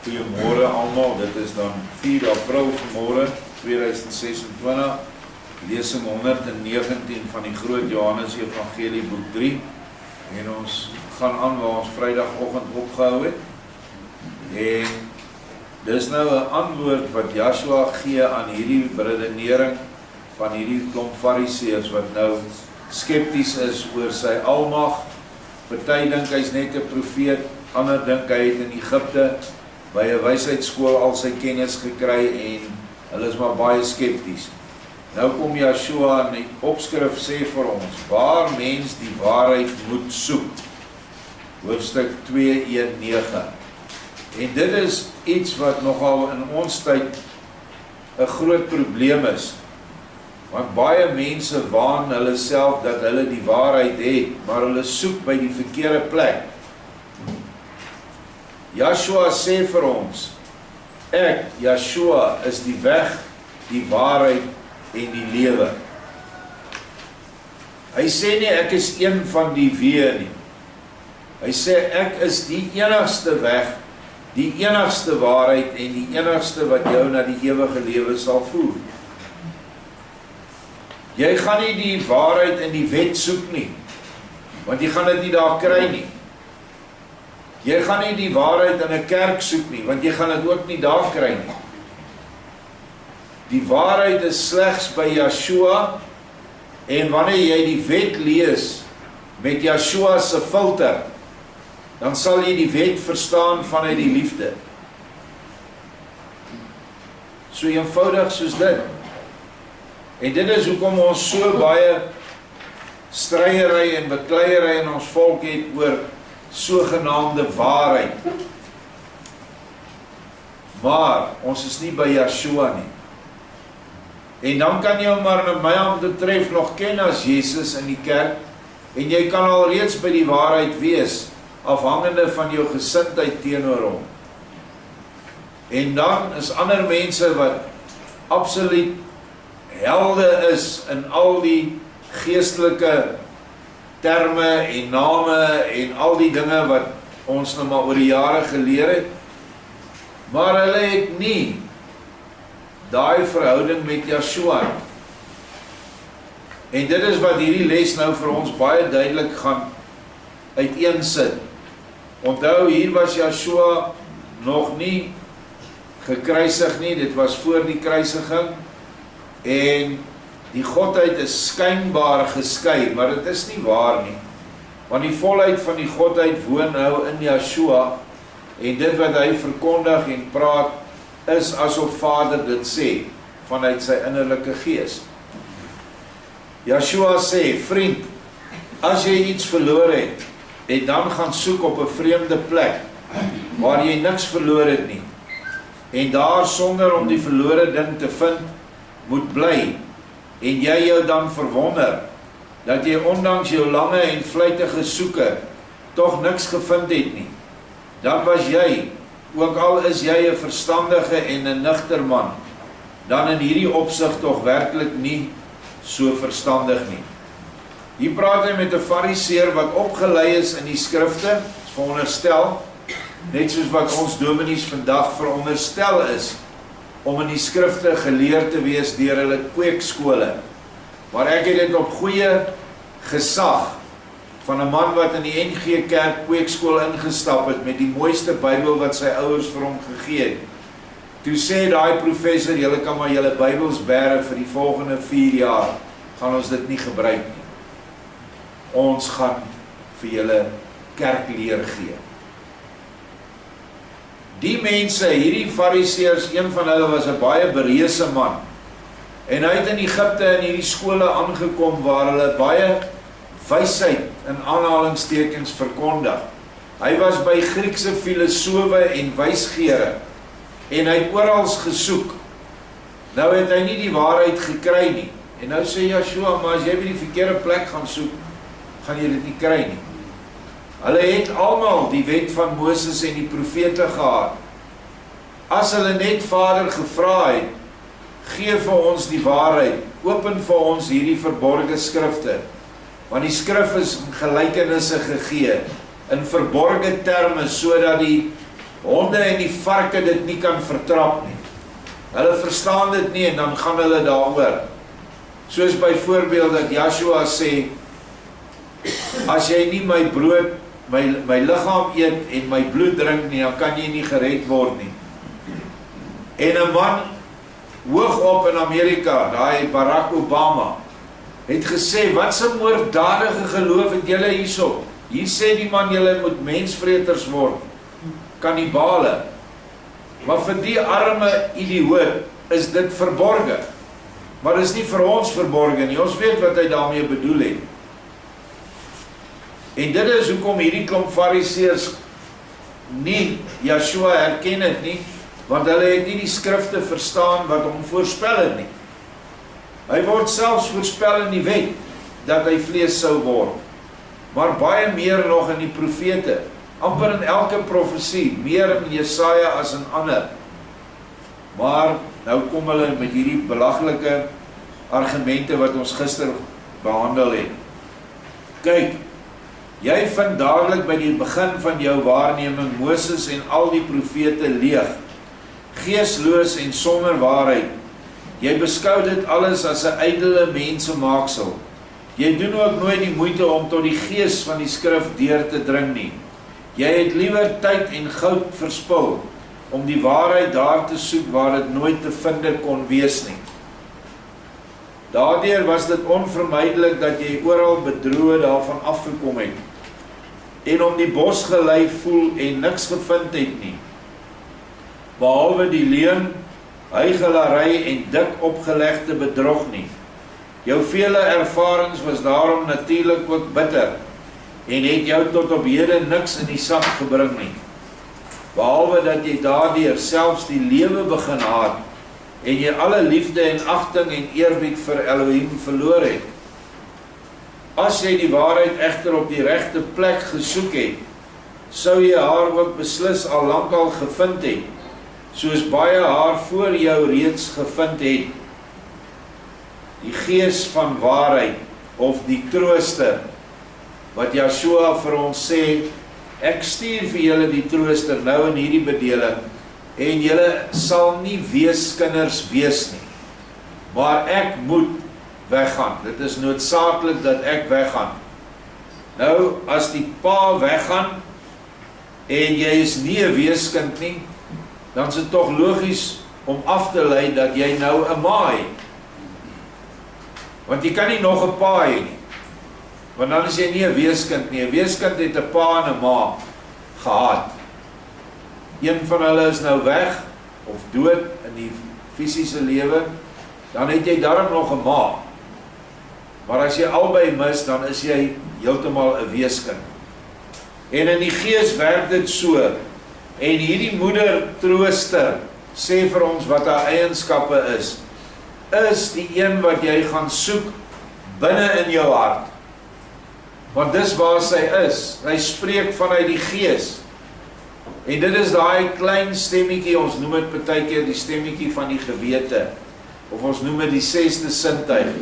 Goeiemôre almal, dit is dan 4 April vanmôre 2026, lesing 119 van die Groot Johannes Evangelie boek 3, en ons gaan aan waar ons Vrydagoggend opgehou het, en dis nou 'n antwoord wat Joshua gee aan hierdie redenering van hierdie klomp Fariseërs wat nou skepties is oor sy almag. Party dink hy's net 'n profeet, ander dink hy het in Egipte by 'n wysheidskool al sy kennis gekry en hulle is maar baie skepties. Nou kom Joshua in die opskrif sê vir ons, waar mens die waarheid moet soek. Hoofstuk 2:1-9. En dit is iets wat nogal in ons tyd 'n groot probleem is. Want baie mense waan hulle self dat hulle die waarheid het, maar hulle soek by die verkeerde plek. Joshua sê vir ons, ek, Joshua, is die weg, die waarheid en die lewe. Hy sê nie ek is een van die weë nie. Hy sê ek is die enigste weg, die enigste waarheid en die enigste wat jou na die ewige lewe sal voer. Jy gaan nie die waarheid in die wet soek nie, want jy gaan dit nie daar kry nie. Jy gaan nie die waarheid in 'n kerk soek nie, want jy gaan dit ook nie daar kry nie. Die waarheid is slegs by Joshua, en wanneer jy die wet lees met Joshua se filter, dan sal jy die wet verstaan vanuit die liefde. So eenvoudig soos dit. En dit is hoekom ons so baie stryery en bekleiery in ons volk het oor sogenaamde waarheid. Maar ons is nie by Joshua nie. En dan kan jy hom maar na my om te tref nog ken as Jesus in die kerk, en jy kan al reeds by die waarheid wees, afhangende van jou gesindheid teenoor hom. En dan is ander mense wat absoluut helde is in al die geestelike terme en name en al die dinge wat ons nou maar oor die jare geleer het, maar hulle het nie daai verhouding met Joshua. En dit is wat hierdie les nou vir ons baie duidelik gaan uiteensit. Onthou, hier was Joshua nog nie gekruisig nie, dit was voor die kruisiging, en die godheid is skynbaar geskei, maar dit is nie waar nie. Want die volheid van die godheid woon nou in Joshua, en dit wat hy verkondig en praat, is asof Vader dit sê, vanuit sy innerlike gees. Joshua sê, vriend, as jy iets verloor het, en dan gaan soek op 'n vreemde plek, waar jy niks verloor het nie, en daar sonder om die verlore ding te vind, moet bly, en jy jou dan verwonder, dat jy ondanks jou lange en vlytige soeke, tog niks gevind het nie, dan was jy, ook al is jy 'n verstandige en 'n nugter man, dan in hierdie opsig tog werklik nie so verstandig nie. Hier praat hy met 'n Fariseer wat opgelei is in die skrifte, veronderstel, net soos wat ons dominees vandag veronderstel is, om in die skrifte geleer te wees deur hulle kweekskole. Maar ek het dit op goeie gesag van 'n man wat in die NG Kerk kweekskool ingestap het met die mooiste Bybel wat sy ouers vir hom gegee het. Toe sê daai professor, julle kan maar julle Bybels bære vir die volgende 4 jaar, gaan ons dit nie gebruik nie. Ons gaan vir julle kerkleer gee. Die mense, hierdie Fariseërs, een van hulle was 'n baie bereëse man, en hy het in Egipte in hierdie skole aangekom waar hulle baie wysheid in aanhalingstekens verkondig. Hy was by Griekse filosowe en wysgeere, en hy het oral gesoek. Nou het hy nie die waarheid gekry nie, en nou sê Joshua, maar as jy by die verkeerde plek gaan soek, gaan jy dit nie kry nie. Hulle het almal die wet van Moses en die profete gehad. As hulle net Vader gevra het, gee vir ons die waarheid, open vir ons hierdie verborgde skrifte, want die skrif is in gelykenisse gegee, in verborgde terme, sodat die honde en die varke dit nie kan vertrap nie. Hulle verstaan dit nie en dan gaan hulle daaroor. Soos byvoorbeeld dat Joshua sê, as jy nie my brood, my liggaam eet en my bloed drink nie, dan kan jy nie gered word nie. En 'n man hoog op in Amerika, daai Barack Obama, het gesê, wat 'n moorddadige geloof het julle hierso? Hier sê die man, julle moet mensvreters word, kannibale. Maar vir die arme idioot is dit verborge. Maar dit is nie vir ons verborge nie, ons weet wat hy daarmee bedoel het. En dit is hoekom hierdie klomp fariseërs nie Joshua herken het nie, want hulle het nie die skrifte verstaan wat hom voorspel het nie. Hy word selfs voorspel in die wet, dat hy vlees sou word. Maar baie meer nog in die profete, amper in elke profesie, meer in Jesaja as in ander. Maar nou kom hulle met hierdie belaglike argumente wat ons gister behandel het. Kyk, jy vind dadelik by die begin van jou waarneming Moses en al die profete leeg, geesloos en sonder waarheid. Jy beskou dit alles as 'n ydelle mensemaaksel. Jy doen ook nooit die moeite om tot die gees van die skrif deur te dring nie. Jy het liewer tyd en goud verspil om die waarheid daar te soek waar dit nooit te vind kon wees nie. Daardeur was dit onvermydelik dat jy oral bedroe daarvan afgekom het en om die bos gelei voel en niks gevind het nie, behalwe die leuen, huigelary en dik opgelegde bedrog nie. Jou vele ervarings was daarom natuurlik ook bitter en het jou tot op hede niks in die sak gebring nie, behalwe dat jy daardeur selfs die lewe begin haat en jy alle liefde en agting en eerbied vir Elohim verloor het. As jy die waarheid egter op die regte plek gesoek het, sou jy haar ook beslis al lankal gevind het, soos baie haar voor jou reeds gevind het. Die gees van waarheid, of die trooster, wat Joshua vir ons sê, ek stuur vir julle die trooster nou in hierdie bedeling, en julle sal nie weeskinders wees nie, maar ek moet weggaan. Dit is noodsaaklik dat ek weggaan. Nou, as die pa weggaan, en jy is nie 'n weeskind nie, dan is dit tog logies om af te lei dat jy nou 'n ma het. Want jy kan nie nog 'n pa hê nie, want dan is jy nie 'n weeskind nie. 'n Weeskind het 'n pa en 'n ma gehad. Een van hulle is nou weg, of dood in die fisiese lewe, dan het jy darm nog 'n ma. Maar as jy albei mis, dan is jy heeltemal 'n weeskind. En in die gees werk dit so, en hierdie moeder trooster sê vir ons wat haar eienskappe is die een wat jy gaan soek binne in jou hart. Want dis waar sy is. Hy spreek vanuit die gees. En dit is daai klein stemmetjie, ons noem dit partykeer die stemmetjie van die gewete, of ons noem dit die 6de sintuig.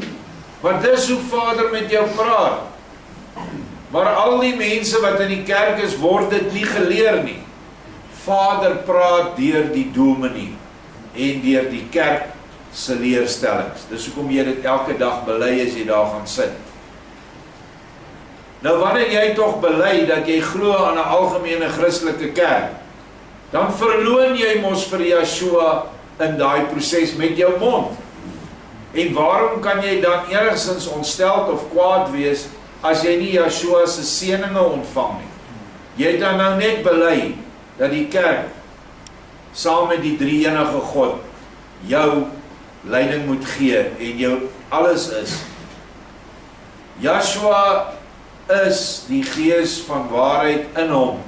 Want dis hoe Vader met jou praat. Maar al die mense wat in die kerk is, word dit nie geleer nie. Vader praat deur die dominee en deur die kerk se leerstellings. Dis hoekom jy dit elke dag bely as jy daar gaan sit. Nou wanneer jy tog bely dat jy glo aan 'n algemene Christelike kerk, dan verloon jy mos vir Joshua in daai proses met jou mond. En waarom kan jy dan enigstens ontsteld of kwaad wees as jy nie Joshua se seëninge ontvang nie? Jy het dan nou net bely dat die kerk saam met die drie-enige God jou leiding moet gee en jou alles is. Joshua is die gees van waarheid in hom.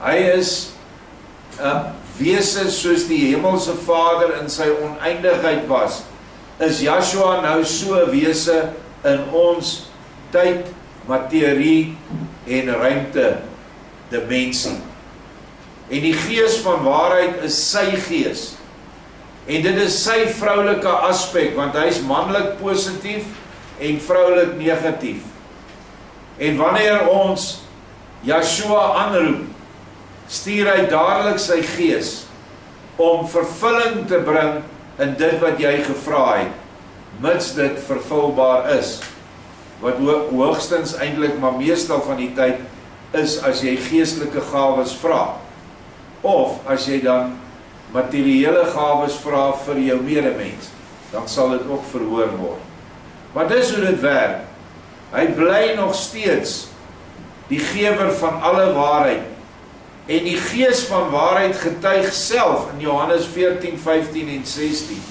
Hy is 'n wese soos die hemelse Vader in sy oneindigheid was. Is Joshua nou so 'n wese in ons tyd, materie en ruimte dimensie. En die gees van waarheid is sy gees. En dit is sy vroulike aspek, want hy is manlik positief en vroulik negatief. En wanneer ons Joshua aanroep, stuur hy dadelik sy gees om vervulling te bring in dit wat jy gevra het, mits dit vervulbaar is, wat hoogstens eintlik maar meestal van die tyd is as jy geestelike gawes vra, of as jy dan materiële gawes vra vir jou medemens, dan sal dit ook verhoor word. Maar dis hoe dit werk. Hy bly nog steeds die gewer van alle waarheid, en die gees van waarheid getuig self in Johannes 14, 15 en 16,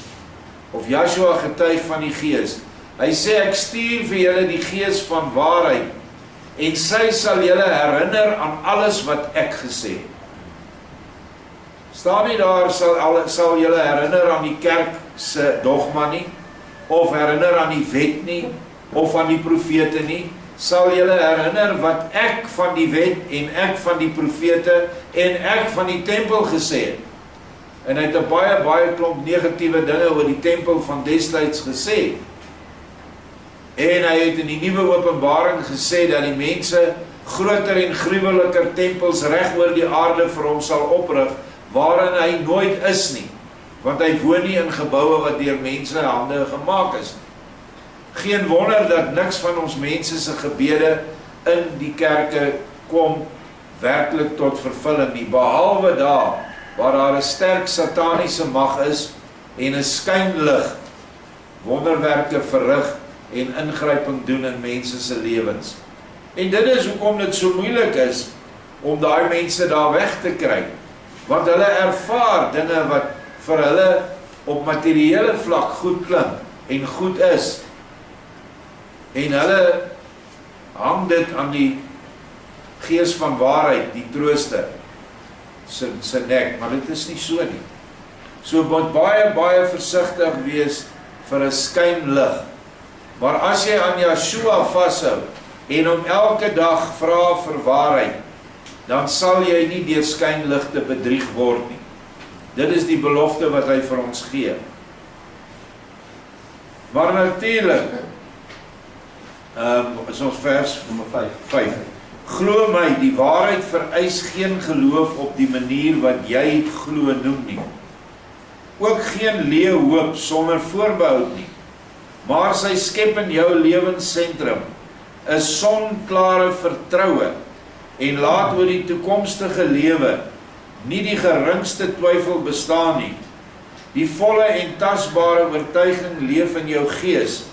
of Joshua getuig van die gees. Hy sê, ek stuur vir julle die gees van waarheid, en sy sal julle herinner aan alles wat ek gesê het. Staan nie daar, sal julle herinner aan die kerk se dogma nie, of herinner aan die wet nie, of aan die profete nie, sal julle herinner wat ek van die wet, en ek van die profete, en ek van die tempel gesê het. En hy het 'n baie klomp negatiewe dinge oor die tempel van destyds gesê. En hy het in die nuwe openbaring gesê dat die mense groter en gruweliker tempels reg oor die aarde vir hom sal oprig, waarin hy nooit is nie, want hy woon nie in geboue wat deur mense hande gemaak is. Geen wonder dat niks van ons mense se gebede in die kerke kom werklik tot vervulling nie, behalwe daar waar daar 'n sterk sataniese mag is en 'n skynlig wonderwerke verrig en ingryping doen in mense se lewens. En dit is hoekom dit so moeilik is om daai mense daar weg te kry, want hulle ervaar dinge wat vir hulle op materiële vlak goed klink en goed is, en hulle hang dit aan die gees van waarheid, die trooster se nek, maar dit is nie so nie. So moet baie versigtig wees vir 'n skynlig. Maar as jy aan Joshua vashou en hom elke dag vra vir waarheid, dan sal jy nie deur skynligte bedrieg word nie. Dit is die belofte wat hy vir ons gee. Maar natuurlik, is ons vers nommer 5. Glo my, die waarheid vereis geen geloof op die manier wat jy glo noem nie. Ook geen leë hoop sonder voorbehoud nie. Maar sy skep in jou lewenssentrum 'n sonklare vertroue en laat oor die toekomstige lewe nie die geringste twyfel bestaan nie. Die volle en tasbare oortuiging leef in jou gees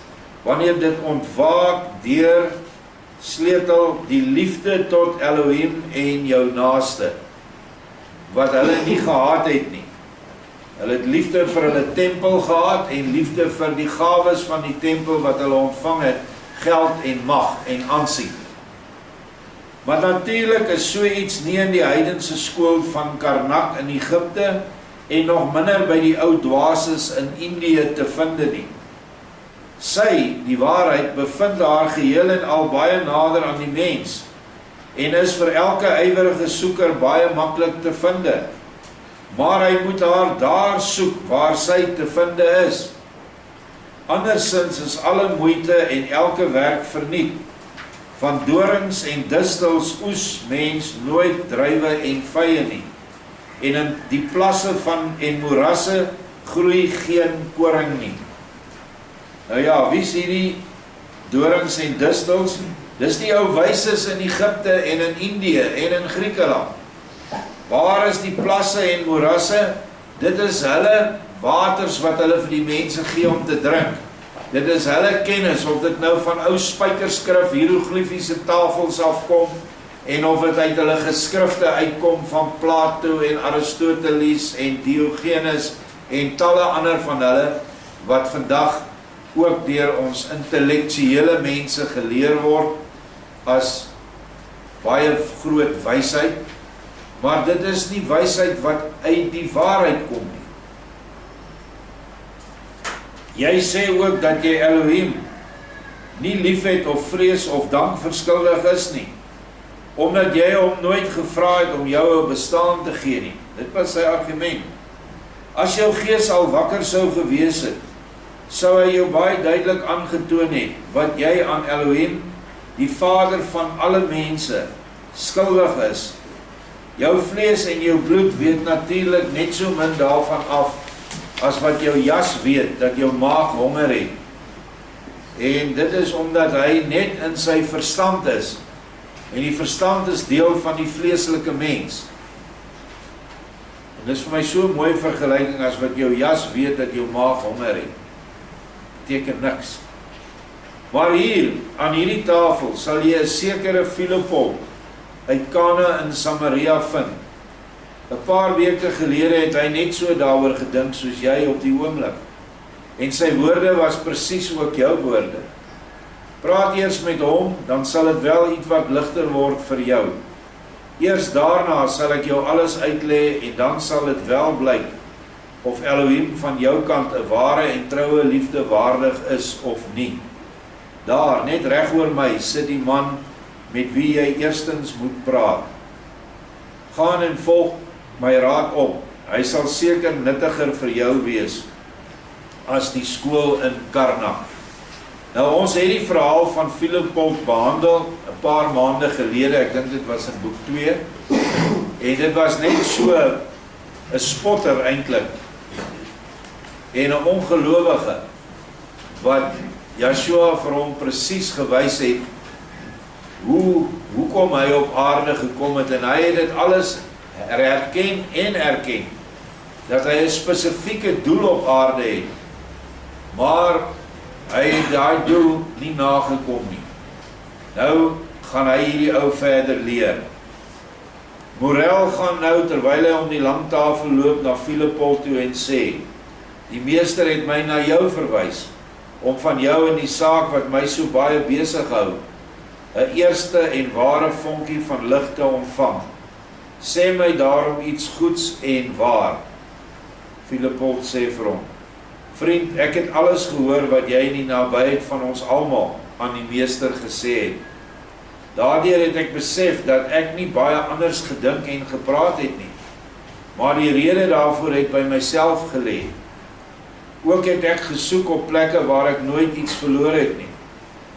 wanneer dit ontwaak deur sleutel die liefde tot Elohim en jou naaste, wat hulle nie gehad het nie. Hulle het liefde vir hulle tempel gehad en liefde vir die gawes van die tempel wat hulle ontvang het, geld en mag en aansien. Maar natuurlik is so iets nie in die heidense skool van Karnak in Egipte en nog minder by die ou dwaases in Indië te vind nie. Sy, die waarheid, bevind haar geheel en al baie nader aan die mens en is vir elke ywerige soeker baie maklik te vind. Maar hy moet haar daar soek waar sy te vind is. Andersins is alle moeite en elke werk verniet. Van dorings en distels oes mens nooit druiwe en vye nie. En in die plasse van en moerasse groei geen koring nie. Nou ja, wie is hierdie dorings en distels? Dis die ou wyses in Egipte en in Indië en in Griekeland. Waar is die plasse en moerasse? Dit is hulle waters wat hulle vir die mense gee om te drink. Dit is hulle kennis, of dit nou van ou spykerskrif, hieroglifiese tafels afkom, en of dit uit hulle geskrifte uitkom van Plato en Aristoteles en Diogenes en talle ander van hulle, wat vandag ook deur ons intellektuele mense geleer word as baie groot wysheid, maar dit is nie wysheid wat uit die waarheid kom nie. Jy sê ook dat jy Elohim nie liefhet of vrees of dank verskuldig is nie, omdat jy hom nooit gevra het om jou 'n bestaan te gee nie. Dit was sy argument. As jou gees al wakker sou gewees het, sou hy jou baie duidelik aangetoon het wat jy aan Elohim, die Vader van alle mense, skuldig is, Jou vlees en jou bloed weet natuurlik net so min daarvan af, as wat jou jas weet, dat jou maag honger het. En dit is omdat hy net in sy verstand is. En die verstand is deel van die vleeslike mens. En dit is vir my so 'n mooi vergelyking as wat jou jas weet dat jou maag honger het. Beteken niks. Maar hier, aan hierdie tafel, sal jy 'n sekere Filipos uit Kana in Samaria vind. 'n Paar weke gelede het hy net so daaroor gedink soos jy op die oomblik. En sy woorde was presies ook jou woorde. Praat eers met hom, dan sal dit wel iets wat ligter word vir jou. Eers daarna sal ek jou alles uitlê en dan sal dit wel blyk of Elohim van jou kant 'n ware en troue liefde waardig is of nie. Daar, net reg oor my, sit die man met wie jy eerstens moet praat. Gaan en volg my raad op. Hy sal seker nuttiger vir jou wees as die skool in Karnak. Nou, ons het die verhaal van Filipos behandel 'n paar maande gelede, ek dink dit was in boek 2, en dit was net so 'n spotter eintlik, en 'n ongelowige, wat Yeshua vir hom presies gewys het, hoekom hy op aarde gekom het, en hy het dit alles herken en erken, dat hy 'n spesifieke doel op aarde het, maar hy het daai doel nie nagekom nie. Nou gaan hy hierdie ou verder leer. Morel gaan nou, terwyl hy om die langtafel loop, na Filipos toe en sê, die meester het my na jou verwys, om van jou in die saak wat my so baie besig hou, 'n eerste en ware vonkie van lig te ontvang. Sê my daarom iets goeds en waar. Filipos sê vir hom, vriend, ek het alles gehoor wat jy in die nabyheid van ons almal aan die meester gesê het. Daardeur het ek besef dat ek nie baie anders gedink en gepraat het nie, maar die rede daarvoor het by myself gelê. Ook het ek gesoek op plekke waar ek nooit iets verloor het nie,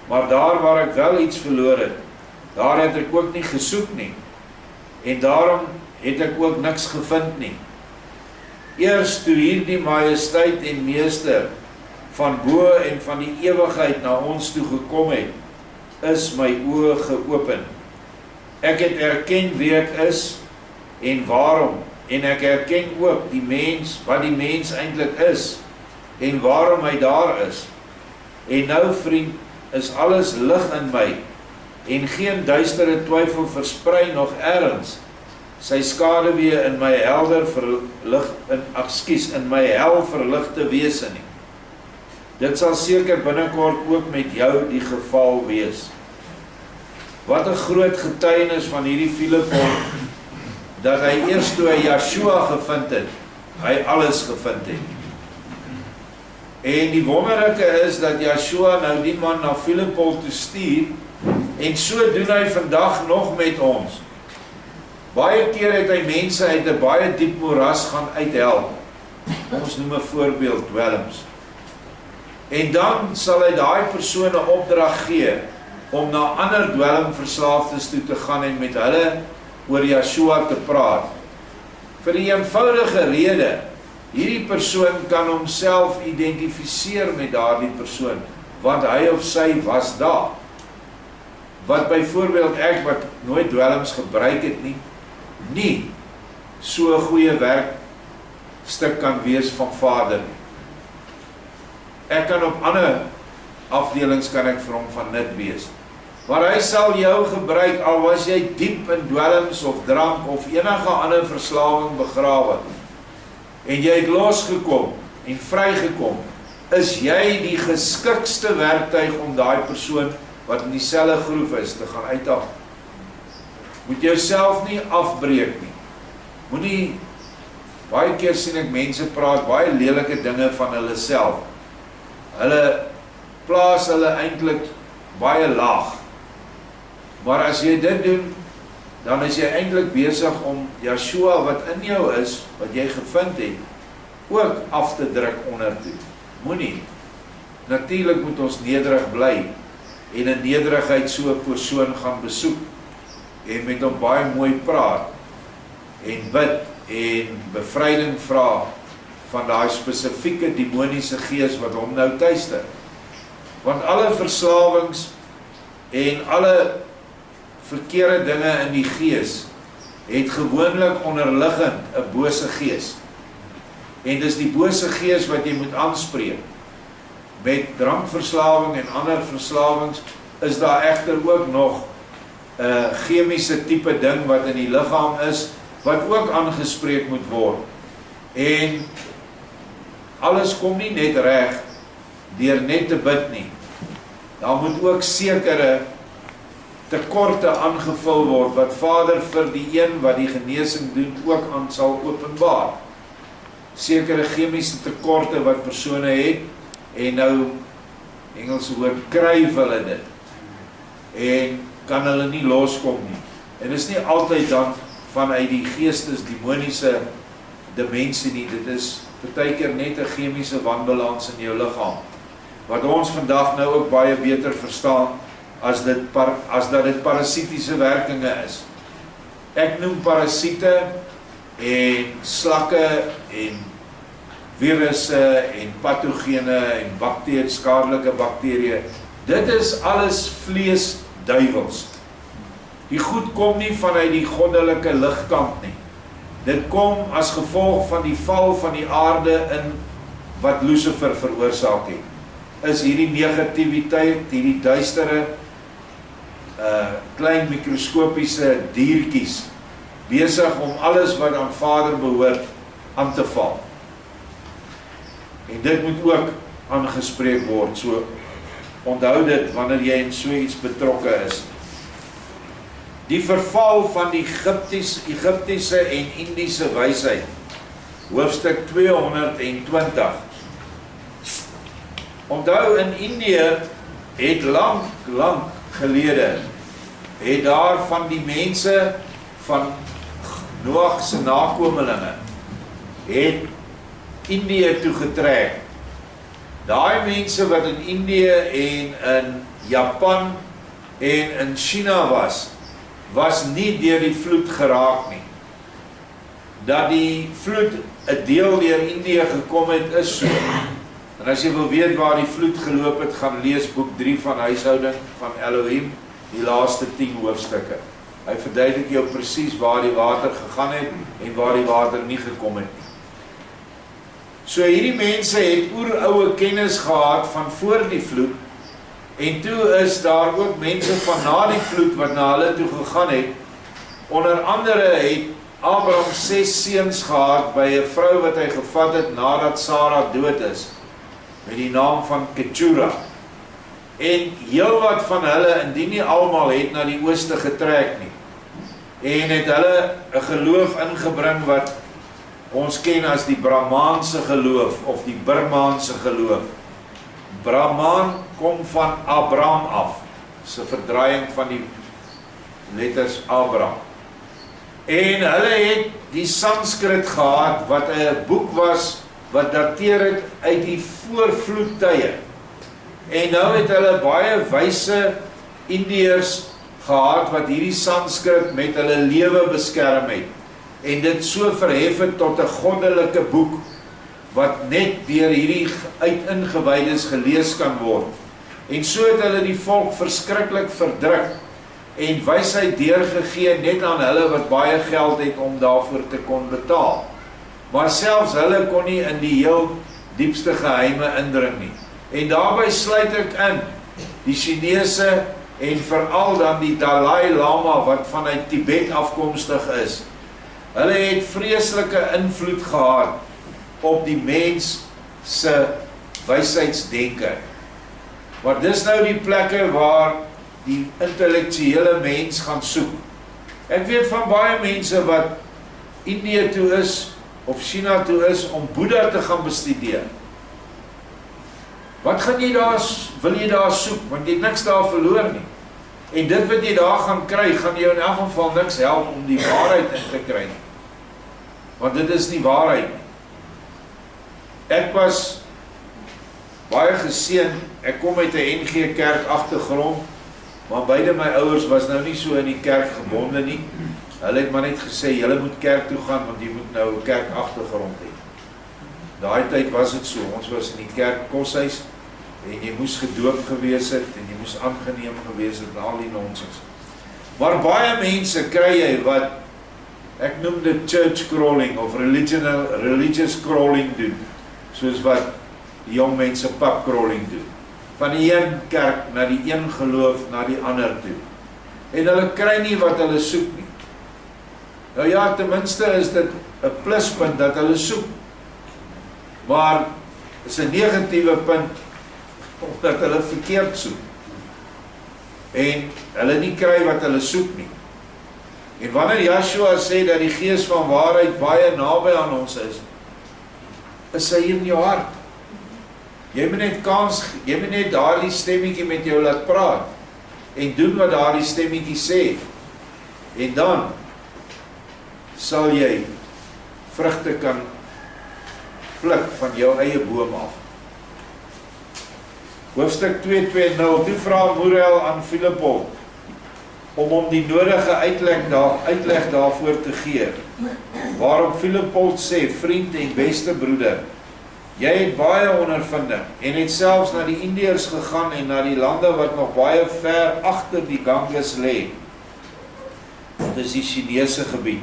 maar daar waar ek wel iets verloor het, daar het ek ook nie gesoek nie, en daarom het ek ook niks gevind nie. Eers toe hierdie majesteit en meester van bo en van die ewigheid na ons toe gekom het, is my oë geopen. Ek het erken wie ek is en waarom, en ek erken ook die mens, wat die mens eintlik is, en waarom hy daar is. En nou, vriend, is alles lig in my, en geen duistere twyfel versprei nog ergens, sy skaduwee in my in my hel verligte wese nie. Dit sal seker binnekort ook met jou die geval wees. Wat 'n groot getuienis van hierdie Filipos, dat hy eers toe hy Yeshua gevind het, hy alles gevind het. En die wonderlike is dat Yeshua nou die man na Filipos toe stuur, en so doen hy vandag nog met ons. Baie keer het hy mense uit 'n baie diep moeras gaan uithelp. Ons noem 'n voorbeeld dwelms. En dan sal hy daai persoon 'n opdrag gee om na ander dwelmverslaafdes toe te gaan en met hulle oor Yeshua te praat. Vir die eenvoudige rede, hierdie persoon kan homself identifiseer met daardie persoon, want hy of sy was daar. Wat byvoorbeeld ek, wat nooit dwelms gebruik het nie so 'n goeie werkstuk kan wees van Vader. Ek kan op ander afdelings kan ek vir hom van nut wees. Maar hy sal jou gebruik, al was jy diep in dwelms of drank of enige ander verslawing begrawe, en jy het losgekom en vrygekom, is jy die geskikste werktuig om daai persoon wat in dieselfde groef is te gaan uithaal. Moet jouself nie afbreek nie. Moenie, baie keer sien ek mense praat baie lelike dinge van hulle self. Hulle plaas hulle eintlik baie laag. Maar as jy dit doen, dan is jy eintlik besig om Yeshua wat in jou is, wat jy gevind het, ook af te druk ondertoe. Moenie. Natuurlik moet ons nederig bly en in nederigheid so 'n persoon gaan besoek en met hom baie mooi praat. en bid en bevryding vra van daai spesifieke demoniese gees wat hom nou tuister. Want alle verslawings en alle verkeerde dinge in die gees het gewoonlik onderliggend 'n bose gees. En dis die bose gees wat jy moet aanspreek. Met drankverslawing en ander verslawings is daar egter ook nog 'n chemiese tipe ding wat in die liggaam is, wat ook aangespreek moet word. En alles kom nie net reg deur net te bid nie. Daar moet ook sekere tekorte aangevul word, wat Vader vir die een wat die genesing doen ook aan sal openbaar. Sekere chemiese tekorte wat persone het, en nou, Engelse woord, kryf hulle dit, en kan hulle nie loskom nie. En dit is nie altyd dan vanuit die geestesdemoniese dimensie nie, dit is partykeer net 'n chemiese wanbalans in jou liggaam, wat ons vandag nou ook baie beter verstaan, as dat dit parasitiese werkinge is. Ek noem parasiete en slakke en virusse en patogene en skadelike bakterieë. Dit is alles vleesduiwels. Die goed kom nie vanuit die goddelike ligkant nie. Dit kom as gevolg van die val van die aarde in wat Lucifer veroorsaak het. Is hierdie negativiteit, hierdie duistere, klein mikroskopiese diertjies besig om alles wat aan Vader behoort aan te val. En dit moet ook aangespreek word, so onthou dit wanneer jy in so iets betrokke is. Die verval van die Egiptiese en Indiese wysheid, hoofstuk 220. Onthou, in Indië het lang gelede, het daar van die mense van Noag se nakomelinge, het Indië toegetrek. Daai mense wat in Indië en in Japan en in China was nie deur die vloed geraak nie. Dat die vloed 'n deel deur Indië gekom het, is so. En as jy wil weet waar die vloed geloop het, gaan lees boek 3 van Huishouding van Elohim, die laaste 10 hoofstukke. Hy verduidelik jou presies waar die water gegaan het en waar die water nie gekom het nie. So hierdie mense het oeroue kennis gehad van voor die vloed, en toe is daar ook mense van na die vloed wat na hulle toe gegaan het. Onder andere het Abraham 6 seuns gehad by 'n vrou wat hy gevat het nadat Sarah dood is, met die naam van Keturah. En heelwat van hulle, indien nie almal, het na die ooste getrek nie. En het hulle 'n geloof ingebring wat ons ken as die Brahmaanse geloof, of die Burmaanse geloof. Brahman kom van Abraham af. Dis 'n verdraaiing van die letters Abraham. En hulle het die Sanskrit gehad, wat 'n boek was, wat dateer het uit die voorvloedtye. En nou het hulle baie wyse Indiërs gehad, wat hierdie Sanskrit met hulle lewe beskerm het. En dit so verhef het tot 'n goddelike boek, wat net deur hierdie uitingewydes gelees kan word. En so het hulle die volk verskriklik verdruk, en wysheid deurgegee net aan hulle wat baie geld het om daarvoor te kon betaal. Maar selfs hulle kon nie in die heel diepste geheime indring nie. En daarby sluit ek in die Chinese en veral dan die Dalai Lama wat vanuit Tibet afkomstig is. Hulle het vreeslike invloed gehad op die mens se wysheidsdenke. Maar dis nou die plekke waar die intellektuele mens gaan soek. Ek weet van baie mense wat Indië toe is, of China toe is, om Boeddha te gaan bestudeer. Wat gaan jy daar, wil jy daar soek, want jy het niks daar verloor nie. En dit wat jy daar gaan kry, gaan jou in elk geval niks help om die waarheid in te kry nie. Want dit is nie waarheid nie. Ek was baie geseën, ek kom uit 'n NG Kerk agtergrond, maar beide my ouers was nou nie so in die kerk gebonde nie. Hulle het maar net gesê, julle moet kerk toe gaan, want jy moet nou 'n kerk agtergrond hê. Daai tyd was dit so, ons was in die kerk koshuis, en jy moes gedoop gewees het, en jy moes aangeneem gewees het, en al die nonsens. Maar baie mense kry jy wat, ek noem dit church crawling, of religious crawling doen, soos wat die jong mense pub crawling doen, van die een kerk na die een geloof, na die ander toe, en hulle kry nie wat hulle soek nie. Nou ja, ten minste is dit 'n pluspunt dat hulle soek, maar is 'n negatiewe punt, omdat hulle verkeerd soek, en hulle nie kry wat hulle soek nie. En wanneer Joshua sê dat die gees van waarheid baie naby aan ons is hy in jou hart. Jy moet net daardie stemmetjie met jou laat praat, en doen wat daardie stemmetjie sê, en dan sal jy vrugte kan pluk van jou eie boom af. Hoofstuk 2:20, toe vra Morel aan Filipos om hom die nodige uitleg daarvoor te gee, waarop Filipos sê, vriend en beste broeder, jy het baie ondervinding, en het selfs na die Indiërs gegaan, en na die lande wat nog baie ver agter die Ganges lê, dit is die Chinese gebied,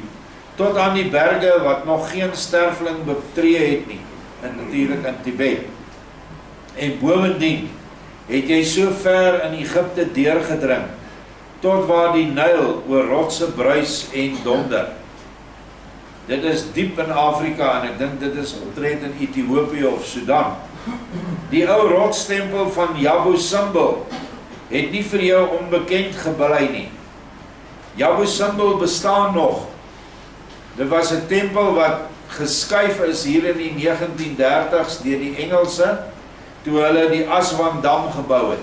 tot aan die berge wat nog geen sterfling betree het nie, en natuurlijk in Tibet. En bovendien het jy so ver in Egipte deurgedring, tot waar die Nyl oor rotse bruis en donder. Dit is diep in Afrika, en ek dink dit is omtrent in Ethiopië of Sudan. Die ou rotstempel van Jabu Simbel het nie vir jou onbekend gebly nie. Jabu Simbel bestaan nog. Dit was 'n tempel wat geskuif is hier in die 1930s deur die Engelse, toe hulle die Aswan-dam gebou het,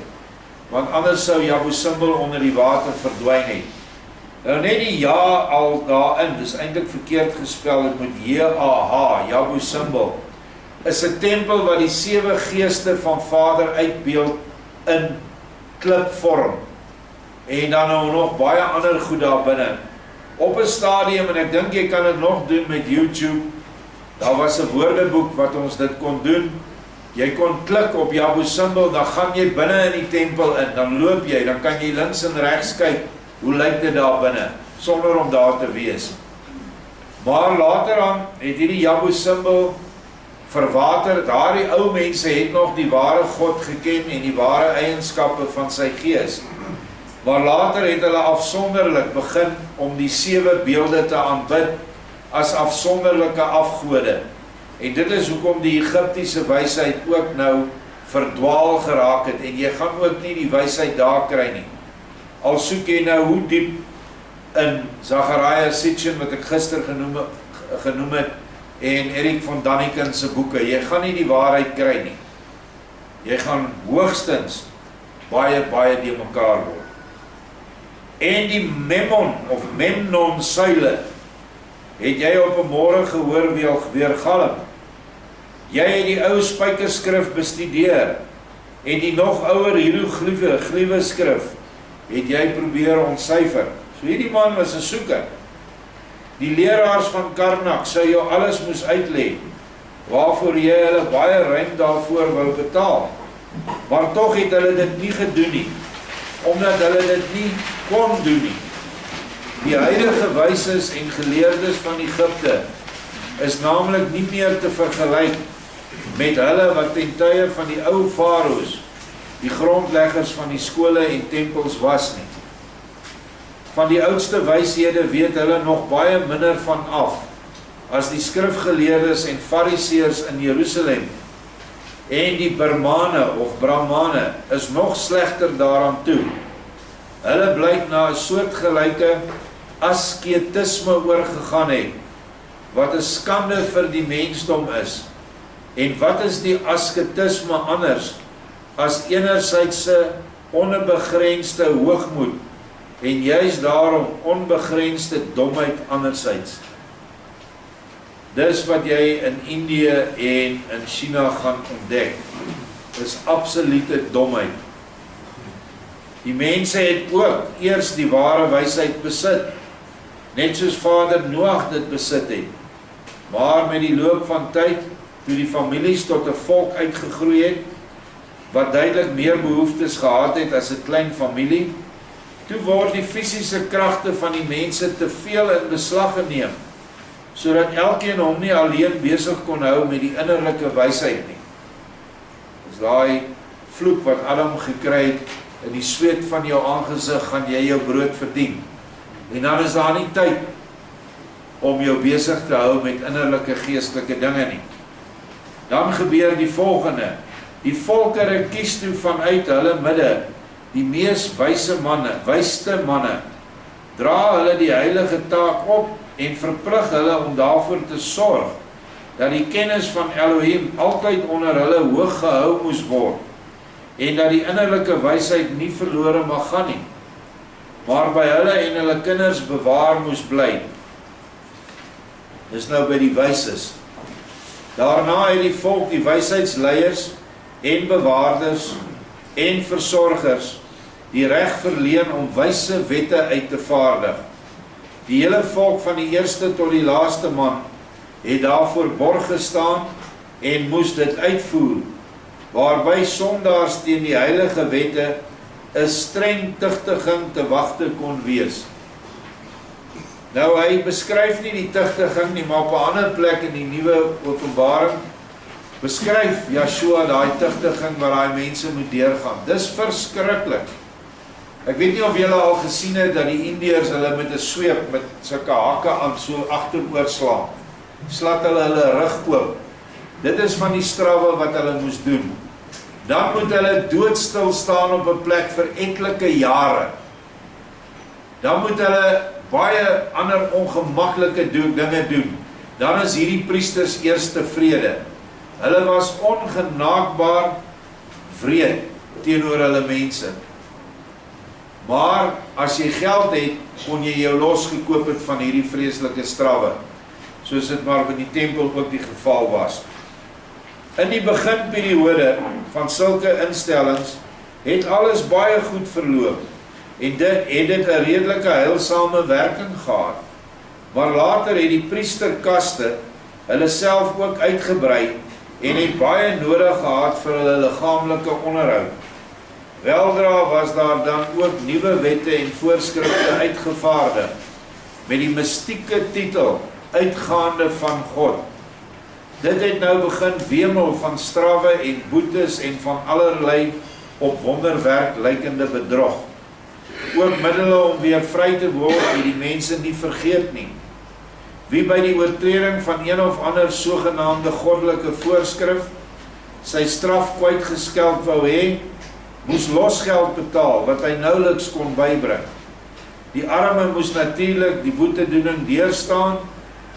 want anders sou Jabu Simbel onder die water verdwyn het. Nou net die ja al daarin, dis eintlik verkeerd gespel, het met J-A-H, Jabu Simbel, is 'n tempel wat die 7 geeste van Vader uitbeeld in klipvorm, en dan nou nog baie ander goed daar binne. Op 'n stadium, en ek dink jy kan dit nog doen met YouTube, daar was 'n woordeboek wat ons dit kon doen. Jy kon klik op Jabu Simbel, dan gaan jy binne in die tempel in, dan loop jy, dan kan jy links en regs kyk, hoe lyk dit daar binne, sonder om daar te wees. Maar later aan het hierdie Jabu Simbel verwater, daardie ou mense het nog die ware God geken en die ware eienskappe van sy gees. Maar later het hulle afsonderlik begin om die 7 beelde te aanbid as afsonderlike afgode. En dit is hoekom die Egiptiese wysheid ook nou verdwaal geraak het, en jy gaan ook nie die wysheid daar kry nie. Al soek jy nou hoe diep in Zachariah Sitchin, wat ek gister genoem het, en Erik van Daniken se boeke, jy gaan nie die waarheid kry nie. Jy gaan hoogstens baie die mekaar word. En die Memon of Memnon suile, het jy op 'n môre gehoor weer galm. Jy het die ou spykerskrif bestudeer, en die nog ouer hieroglife skrif, het jy probeer ontsyfer. So hierdie man was 'n soeker. Die leraars van Karnak sou jou alles moes uitlê, waarvoor jy hulle baie ruim daarvoor wou betaal. Maar tog het hulle dit nie gedoen nie, omdat hulle dit nie kon doen nie. Die huidige wyses en geleerdes van Egipte is naamlik nie meer te vergelyk met hulle wat ten tye van die ou farao's, die grondleggers van die skole en tempels was nie. Van die oudste wyshede weet hulle nog baie minder van af, as die skrifgeleerdes en fariseërs in Jerusalem, en die Brahmane of Brahmane is nog slegter daaraan toe. Hulle blyk na 'n soortgelyke asketisme oorgegaan het, wat 'n skande vir die mensdom is. En wat is die asketisme anders as enerzydse onbegrensde hoogmoed, en juist daarom onbegrensde domheid anderzijds. Dis wat jy in Indië en in China gaan ontdek, is absolute domheid. Die mense het ook eers die ware wysheid besit, net soos vader Noag dit besit het. Maar met die loop van tyd, toe die families tot 'n volk uitgegroei het, wat duidelik meer behoeftes gehad het as 'n klein familie, toe word die fisiese kragte van die mense te veel in beslag geneem, sodat elkeen hom nie alleen besig kon hou met die innerlike wysheid nie. Dis daai vloek wat Adam gekry het, in die sweet van jou aangesig gaan jy jou brood verdien. En dan is daar nie tyd om jou besig te hou met innerlike geestelike dinge nie. Dan gebeur die volgende. Die volkere kies toe vanuit hulle midde die mees wysste manne, dra hulle die heilige taak op en verplig hulle om daarvoor te sorg dat die kennis van Elohim altyd onder hulle hoog gehou moes word en dat die innerlike wysheid nie verlore mag gaan nie, maar by hulle en hulle kinders bewaar moes bly. Dis nou by die wyses. Daarna het die volk die wysheidsleiers en bewaarders en versorgers die reg verleen om wyse wette uit te vaardig. Die hele volk van die eerste tot die laaste man het daarvoor borg gestaan en moes dit uitvoer, waarby sondaars teen die heilige wette 'n streng tigtiging te wagte kon wees. Nou hy beskryf nie die tigtiging nie, maar op 'n ander plek in die nuwe Openbaring beskryf Yeshua daai tigtiging wat daai mense moet deurgaan. Dis verskriklik. Ek weet nie of julle al gesien het dat die Indiërs hulle met 'n sweep met sulke hakke aan so agteroor slaan. Slat hulle rug oop. Dit is van die strawwe wat hulle moes doen. Dan moet hulle doodstil staan op 'n plek vir etlike jare. Dan moet hulle baie ander ongemaklike dinge doen. Dan is hierdie priesters eers tevrede. Hulle was ongenaakbaar wreed teenoor hulle mense. Maar as jy geld het, kon jy jou losgekoop het van hierdie vreeslike strawwe, soos dit maar in die tempel ook die geval was. In die beginperiode van sulke instellings het alles baie goed verloop en dit het 'n redelike heilsame werking gehad. Maar later het die priesterkaste hulle self ook uitgebrei en het baie nodig gehad vir hulle liggaamlike onderhoud. Weldra was daar dan ook nuwe wette en voorskrifte uitgevaardig met die mystieke titel uitgaande van God. Dit het nou begin wemel van strawwe en boetes en van allerlei op wonderwerk lykende bedrog. Ook middele om weer vry te word het die mense nie vergeet nie. Wie by die oortreding van een of ander sogenaamde goddelike voorskrif sy straf kwytgeskeld wou hê, moes losgeld betaal wat hy nouliks kon bybring. Die arme moes natuurlik die boetedoening deurstaan,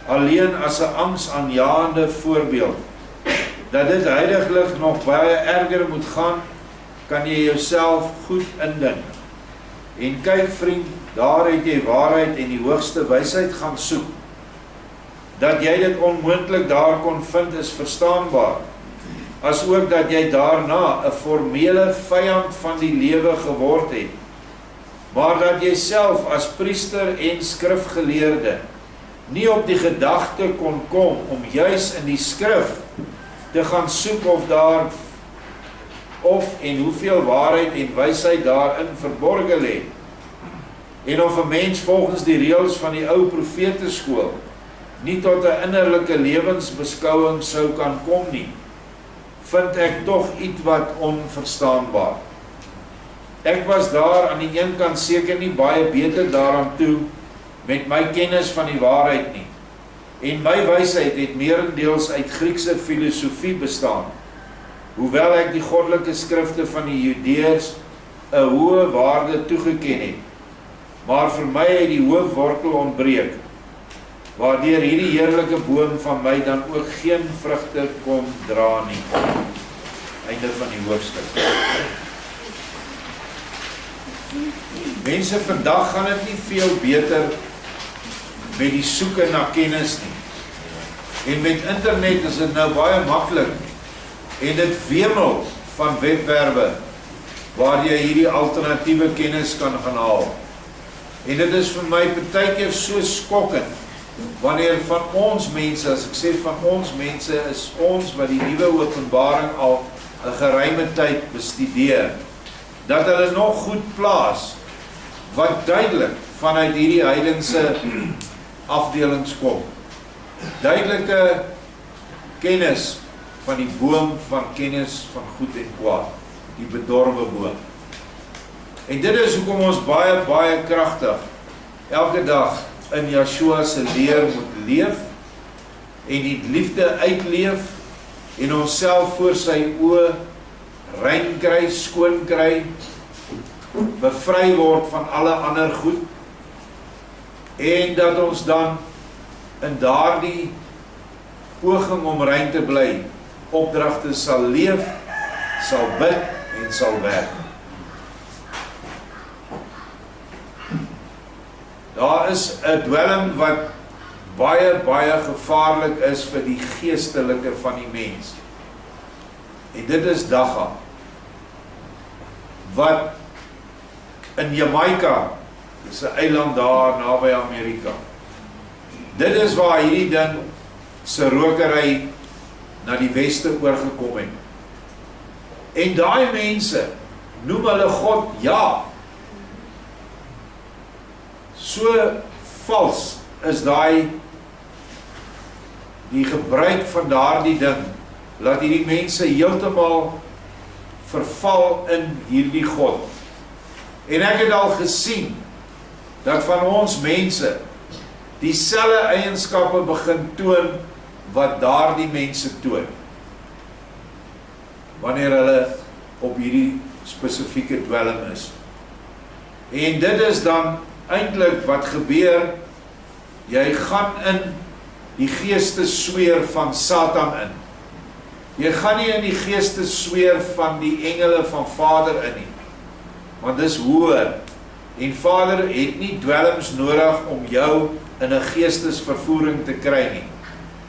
alleen as 'n angsaanjaende voorbeeld. Dat dit heiliglik nog baie erger moet gaan, kan jy jouself goed indink. En kyk vriend, daar het jy waarheid en die hoogste wysheid gaan soek. Dat jy dit onmoontlik daar kon vind is verstaanbaar, as ook dat jy daarna 'n formele vyand van die lewe geword het, maar dat jy self as priester en skrifgeleerde nie op die gedagte kon kom om juis in die skrif te gaan soek of en hoeveel waarheid en wysheid daarin verborge lê, en of 'n mens volgens die reëls van die ou profeteskool nie tot 'n innerlike lewensbeskouing sou kan kom nie, vind ek tog iets wat onverstaanbaar. Ek was daar aan die een kant seker nie baie beter daaraan toe met my kennis van die waarheid nie, en my wysheid het meerendeels uit Griekse filosofie bestaan, hoewel ek die goddelike skrifte van die Judeërs 'n hoë waarde toegeken het, maar vir my het die hoofwortel ontbreek, waardeur hierdie heerlike boom van my dan ook geen vrugte kon dra nie. Einde van die hoofstuk. Mense, vandag gaan dit nie veel beter met die soeke na kennis nie. En met internet is dit nou baie maklik en dit wemel van webwerwe waar jy hierdie alternatiewe kennis kan gaan haal. En dit is vir my partykeer so skokkend, wanneer van ons mense, as ek sê van ons mense, is ons wat die nuwe Openbaring al 'n geruime tyd bestudeer, dat hulle nog goed plaas, wat duidelik vanuit hierdie heidense afdelings kom. Duidelike kennis van die boom van kennis van goed en kwaad, die bedorwe boom. En dit is hoekom ons baie kragtig elke dag in Yeshua se leer moet leef en die liefde uitleef en onsself voor sy oë rein kry, skoon kry, bevry word van alle ander goed en dat ons dan in daardie poging om rein te bly opdragte sal leef, sal bid en sal werk. Daar is 'n dwelm wat baie gevaarlik is vir die geestelike van die mens. En dit is dagga. Wat in Jamaica, dis 'n eiland daar naby Amerika. Dit is waar hierdie ding se rokery na die weste oorgekom het. En daai mense noem hulle God, ja. So vals is die gebruik van daardie ding, laat hierdie mense heeltemal verval in hierdie God. En ek het al gesien, dat van ons mense, dieselfde eienskappe begin toon, wat daardie mense toon, wanneer hulle op hierdie spesifieke dwelm is. En dit is dan eintlik wat gebeur, jy gaan in die geestesweer van Satan in. Jy gaan nie in die geestesweer van die engele van Vader in nie, want dis hoër. En Vader het nie dwelms nodig om jou in 'n geestesvervoering te kry nie.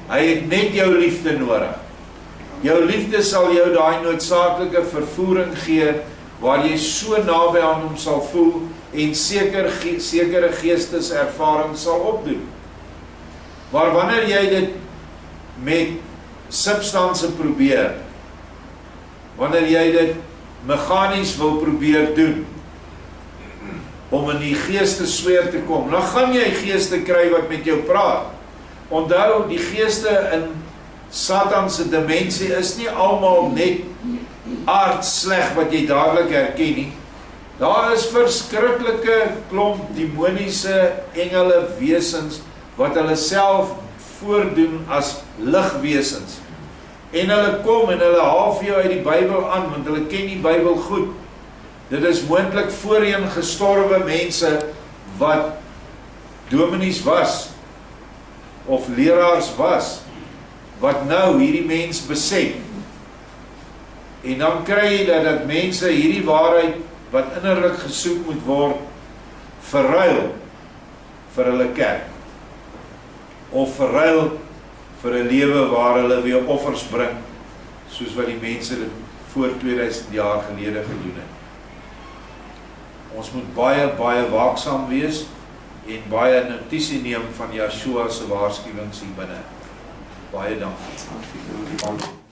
Hy het net jou liefde nodig. Jou liefde sal jou daai noodsaaklike vervoering gee, waar jy so naby aan hom sal voel, en sekere geesteservaring sal opdoen. Maar wanneer jy dit met substansie probeer, wanneer jy dit meganies wil probeer doen, om in die geestesweer te kom, dan gaan jy geeste kry wat met jou praat. Onthou, die geeste in Satan se dimensie is nie almal net aardsleg wat jy dadelik herken nie. Daar is verskriklike klomp demoniese engele wesens wat hulle self voordoen as ligwesens. En hulle kom en hulle haal vir jou uit die Bybel aan, want hulle ken die Bybel goed. Dit is moontlik voorheen gestorwe mense wat dominees was, of leraars was, wat nou hierdie mens beset. En dan kry jy dat mense hierdie waarheid, wat innerlik gesoek moet word, verruil vir hulle kerk, of verruil vir 'n lewe waar hulle weer offers bring, soos wat die mense dit voor 2000 jaar gelede gedoen het. Ons moet baie waaksaam wees, en baie notisie neem van Yeshua se waarskuwings hier binne. Baie dankie.